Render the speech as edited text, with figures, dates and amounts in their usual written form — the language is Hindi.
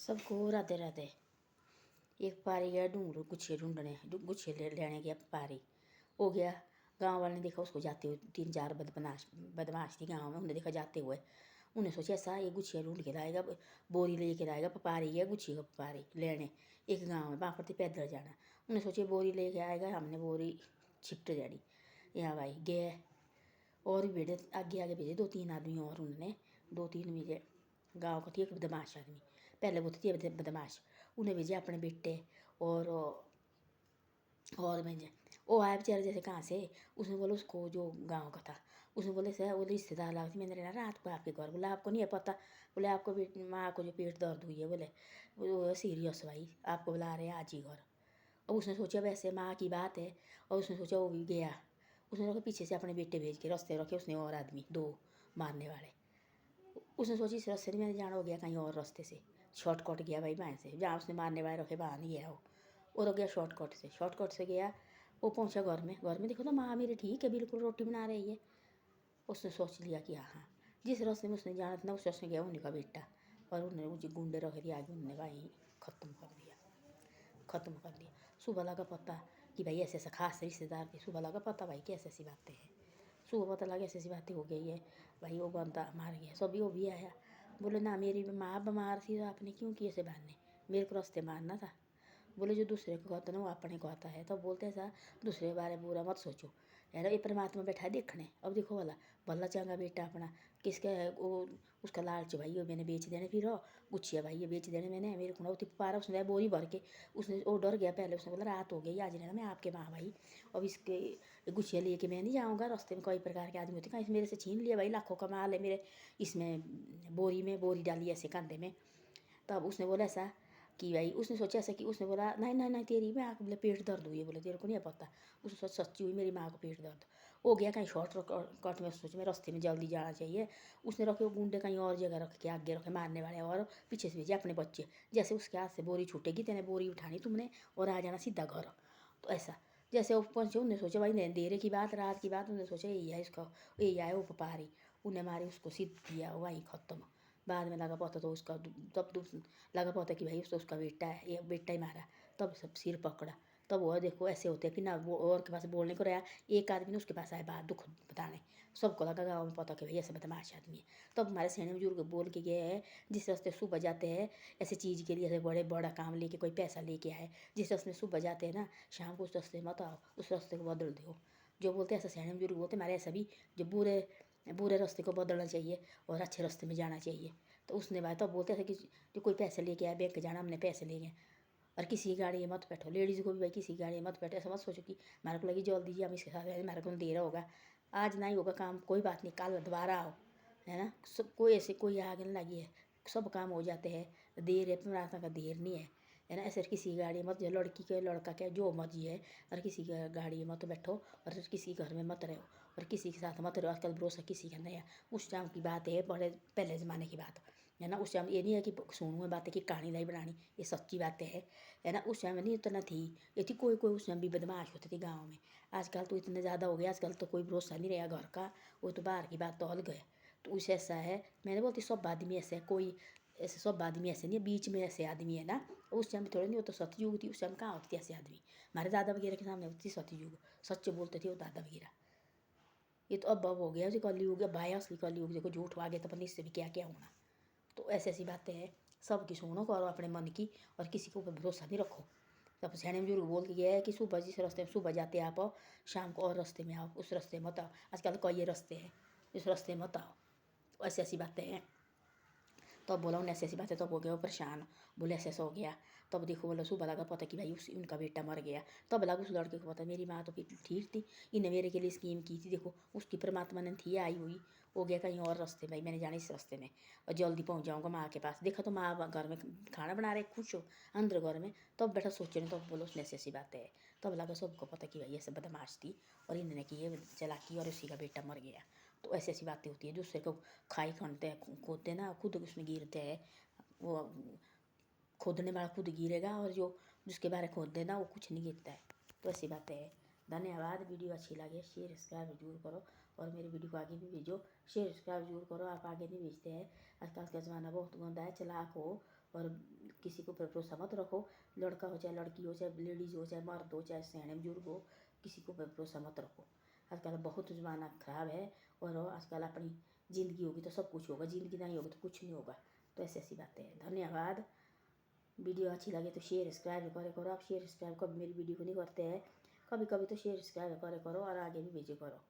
सबको राधे राधे। एक पारी गया ढूंढ गुच्छे ढूंढने, गुच्छे लेने गया पारी। हो गया, गांव वाले ने देखा उसको जाते हुए, 3-4 बदमाश थी गांव में, उन्हें देखा जाते हुए। उन्हें सोचा ऐसा ये गुच्छिया ढूंढ के लाएगा, बोरी लेके लाएगा। पारी गया गुच्छी का पारी लेने एक गाँव में, वहाँ पर पैदल जाना। उन्हें सोचे बोरी लेके आएगा, हमने बोरी छिपट जानी। यहाँ भाई गए और भी भेजे, आगे आगे भेजे 2-3 आदमी और। उन्होंने 2-3 भेजे गाँव का थी एक बदमाश आदमी, पहले वो थे बदमाश। उन्हें भेजे अपने बेटे और भेजे। वो आए बेचारे जैसे कहाँ से, उसने बोला उसको जो गांव का था, उसने बोले सर वो रिश्तेदार लागती, मैंने रहना रात को आपके घर। बोला आपको नहीं है पता? बोले आपको माँ को जो पेट दर्द हुई है, बोले वो सीरियस भाई, आपको बुला रहे हैं आज ही घर। और उसने सोचा वैसे माँ की बात है, और उसने सोचा वो भी गया। उसने रखे पीछे से अपने बेटे भेज के, रास्ते रखे उसने और आदमी 2 मारने वाले। उसने सोची इस रास्ते से मैंने जाना, हो गया कहीं और रास्ते से शॉर्टकट गया भाई वहाँ से, जहाँ उसने मारने वाले रखे वहाँ नहीं गया वो तो गया शॉर्टकट से गया। वो पहुंचा घर में देखो तो माँ मेरी ठीक है, बिल्कुल रोटी बना रही है। उसने सोच लिया कि हाँ जिस रास्ते में उसने जाना था ना उस रास्ते गया उन्हीं का बेटा। और उन्होंने मुझे गुंडे रख दिया आगे, उन्होंने भाई ख़त्म कर दिया। सुबह लगा पता कि भाई ऐसे ऐसा खास रिश्तेदार थे। सुबह लगा पता भाई कि ऐसी ऐसी बातें हैं। सुबह पता लगा ऐसी ऐसी बातें हो गई है भाई, वो बंदा मार गया। सभी वो भी आया, बोले ना मेरी माँ बीमार थी तो आपने क्यों किए ऐसे बहाने, मेरे को रास्ते मारना था। बोले जो दूसरे को कहता ना वो अपने को आता है। तो बोलते हैं सर दूसरे के बारे में बुरा मत सोचो, है ना, ये परमात्मा बैठा है देखने। अब देखो वाला भला चंगा बेटा अपना किसका है वो, उसका लालच भाई वो मैंने बेच देने, फिर गुच्छिया भाई ये बेच देने मैंने, मेरे को ना पारा उसने बोरी भर के। उसने वो डर गया पहले, उसने बोला रात हो गई आज रहना मैं आपके माँ भाई, अब इसके गुच्छिया लेके मैं नहीं जाऊँगा। रास्ते में कई प्रकार के आदमी होते, कहीं मेरे से छीन लिया भाई, लाखों का माल है मेरे इसमें बोरी डाली ऐसे कंधे में। तब उसने बोला ऐसा कि भाई, उसने सोचा ऐसा कि उसने बोला नहीं नहीं नहीं तेरी माँ को बोले पेट दर्द हुई है, बोले तेरे को नहीं पता। उसने सोचा सच्ची हुई मेरी माँ को पेट दर्द हो गया कहीं शॉर्ट कट में। सोचे मैं रास्ते में जल्दी जाना चाहिए। उसने रखे वो गुंडे कहीं और जगह रख के आगे रखे मारने वाले, और पीछे से भेजे अपने बच्चे। जैसे उसके हाथ से बोरी छूटेगी तेने बोरी उठानी तुमने और आ जाना सीधा घर। तो ऐसा जैसे वो पहुँचे, उन्हें सोचा भाई अंधेरे की बात रात की बात, उन्हें सोचा यही है इसका, यही आए वो व्यापारी। उन्हें मारी उसको सीध दिया वहीं ख़त्म। बाद में लगा पता तो उसका तब लगा पता कि भाई उसका बेटा है, ये बेटा ही मारा। तब सब सिर पकड़ा। तब वो देखो ऐसे होते कि ना वो और के पास बोलने को रहा, एक आदमी ने उसके पास आया बात दुख बताने। सबको लगा गाँव में पता कि भाई ऐसे बदमाश आदमी है। तब हमारे सैनी बुजुर्ग बोल के गए हैं जिस रास्ते सुबह जाते हैं ऐसे चीज़ के लिए, ऐसे बड़े बड़ा काम लेके कोई पैसा लेके आए, जिस रास्ते में सुबह जाते हैं ना शाम को उस रास्ते मत आओ, उस रास्ते को बदल दो। जो बोलते हैं ऐसा सैनी बुजुर्ग बोलते हमारे ऐसा भी, जो बुरे बुरे रास्ते को बदलना चाहिए और अच्छे रास्ते में जाना चाहिए। तो उसने बात तब बोलते थे कि जो कोई पैसे लेके आया बैंक जाना, हमने पैसे ले गए। और किसी की गाड़ी में मत बैठो, लेडीज़ को भी भाई किसी की गाड़ी में मत बैठो। ऐसा मत सोचो कि हमारे को लगी जल्दी जी हम इसके साथ हमारे को देर होगा, आज नहीं होगा काम कोई बात नहीं, कल दोबारा आओ, है ना। सब कोई ऐसे कोई आगे नहीं लगी है, सब काम हो जाते हैं। देर है प्रार्थना का देर नहीं है ना। ऐसे किसी की गाड़ी मत, जो लड़की के लड़का के जो मर्जी है, और किसी की गाड़ी में मत बैठो, और किसी घर में मत रहो, और किसी के साथ मत रहो। आजकल भरोसा किसी का नहीं है। उस टाइम की बात है, बड़े पहले ज़माने की बात है ना। उस टाइम ये नहीं है कि सुनू में बातें की कहानी नहीं बनानी, ये सच्ची बातें है ना। उस टाइम नहीं इतना थी, ये थी कोई कोई उस टाइम भी बदमाश होते थे गाँव में। आजकल तो इतने ज़्यादा हो गया, आजकल तो कोई भरोसा नहीं रहा घर का, वो तो बाहर की बात तो अलग है। तो उसे ऐसा है, मैंने बोलती सब आदमी ऐसे है, कोई ऐसे सब आदमी ऐसे नहीं है, बीच में ऐसे आदमी है ना। उस टाइम थोड़े नहीं, वो तो सतयुग थी, उस टाइम कहाँ होती थी ऐसे आदमी। हमारे दादा वगैरह के सामने होती थी सतयुग, सच्चे बोलते थे वो दादा वगैरह। ये तो अब हो गया जी कलयुग, भाई असली कलयुग देखो, झूठ आगे तो पता इससे भी क्या क्या होना। तो ऐसी ऐसी बातें हैं, सबकी सुनो करो अपने मन की, और किसी के ऊपर भरोसा नहीं रखो। तब सियाने बुजुर्ग बोल के गया है कि सुबह जिस रास्ते में सुबह जाते आप आओ, शाम को और रास्ते में आओ, उस रास्ते मत आओ। आजकल कई रास्ते हैं, इस रास्ते मत आओ। ऐसी ऐसी बातें हैं। तब बोला उन्हें ऐसी ऐसी बातें, तब हो गया वो परेशान। बोले ऐसे ऐसा हो गया। तब देखो बोला सुबह लगा पता कि भाई उनका बेटा मर गया। तब लगा उस लड़के को पता मेरी माँ तो ठीक थी, इन्हें मेरे के लिए स्कीम की थी, देखो उसकी परमात्मा ने थी आई हुई। हो गया कहीं और रास्ते भाई, मैंने जाना इस रास्ते में और जल्दी पहुँच जाऊँगा माँ के पास। देखा तो माँ घर में खाना बना रहे खुश हो अंदर घर में। तब बेटा सोचे नहीं, तब बोलो उसने ऐसी ऐसी बातें है। तब लगा सबको पता कि भाई ऐसे बदमाश थी और इन्होंने की ये चलाकी और उसी का बेटा मर गया। तो ऐसी ऐसी बातें होती है, दूसरे को खाई खनते हैं खोदते ना, खुद उसमें गिरते हैं। वो खोदने वाला खुद गिरेगा, और जो जिसके बारे खोद देना वो कुछ नहीं गिरता है। तो ऐसी बातें हैं। धन्यवाद। वीडियो अच्छी लगे शेयर सब्सक्राइब जरूर करो। और मेरे वीडियो को आगे भी भेजो, शेयर सब्सक्राइब जरूर करो। आप आगे नहीं भेजते हैं। आजकल का ज़माना बहुत गंदा है, चालाक हो और किसी को पर भरोसा मत रखो। लड़का हो चाहे लड़की हो, चाहे लेडीज़ हो, चाहे मर्द हो, चाहे सियाने बुजुर्ग हो, किसी को पर भरोसा मत रखो। आजकल बहुत ज़माना ख़राब है और आजकल अपनी ज़िंदगी होगी तो सब कुछ होगा, ज़िंदगी नहीं होगी तो कुछ नहीं होगा। तो ऐसी बातें हैं। धन्यवाद। वीडियो अच्छी लगे तो शेयर सब्सक्राइब करे करो। आप शेयर सब्सक्राइब कभी मेरी वीडियो को नहीं करते हैं, कभी कभी तो शेयर सब्सक्राइब करे करो और आगे भी भेजे करो।